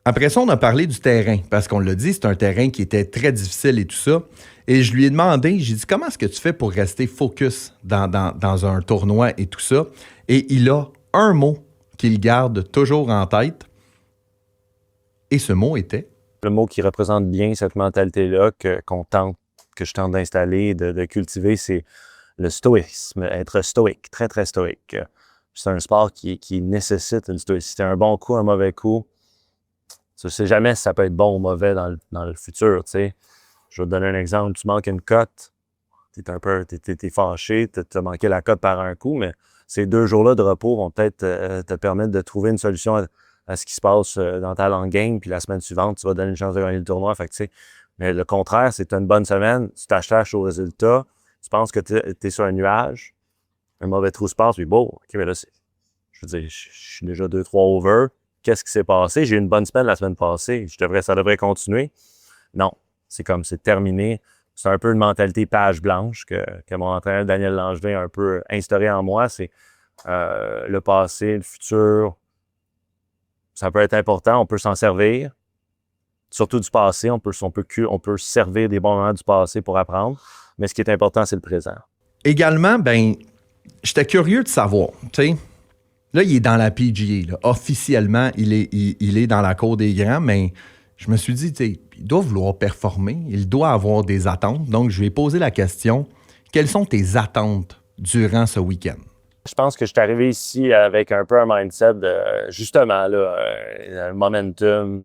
Après ça, on a parlé du terrain, parce qu'on l'a dit, c'est un terrain qui était très difficile et tout ça. Et je lui ai demandé, j'ai dit, comment est-ce que tu fais pour rester focus dans un tournoi et tout ça? Et il a un mot qu'il garde toujours en tête. Et ce mot était? Le mot qui représente bien cette mentalité-là que je tente d'installer, de cultiver, c'est le stoïsme, être stoïque, très, très stoïque. C'est un sport qui nécessite une stoïcité. Un bon coup, un mauvais coup, tu sais jamais si ça peut être bon ou mauvais dans le futur, tu sais. Je vais te donner un exemple. Tu manques une cote, t'es fâché, t'as manqué la cote par un coup, mais ces 2 jours-là de repos vont peut-être te permettre de trouver une solution à ce qui se passe dans ta long game, puis la semaine suivante, tu vas donner une chance de gagner le tournoi. Fait que, tu sais, mais le contraire, c'est que tu as une bonne semaine, tu t'attaches au résultat, tu penses que tu es sur un nuage, un mauvais trou se passe, puis bon, OK, mais là, je veux dire, je suis déjà 2-3 over. Qu'est-ce qui s'est passé? J'ai eu une bonne semaine la semaine passée. Ça devrait continuer. Non, c'est terminé. C'est un peu une mentalité page blanche que mon entraîneur Daniel Langevin a un peu instauré en moi. C'est le passé, le futur. Ça peut être important, on peut s'en servir. Surtout du passé, on peut se servir des bons moments du passé pour apprendre. Mais ce qui est important, c'est le présent. Également, ben, j'étais curieux de savoir, tu sais, là, il est dans la PGA, là. Officiellement, il est dans la cour des grands, mais je me suis dit, tu sais, il doit vouloir performer, il doit avoir des attentes. Donc, je lui ai posé la question, quelles sont tes attentes durant ce week-end? Je pense que je suis arrivé ici avec un peu un mindset de, justement, là, un momentum.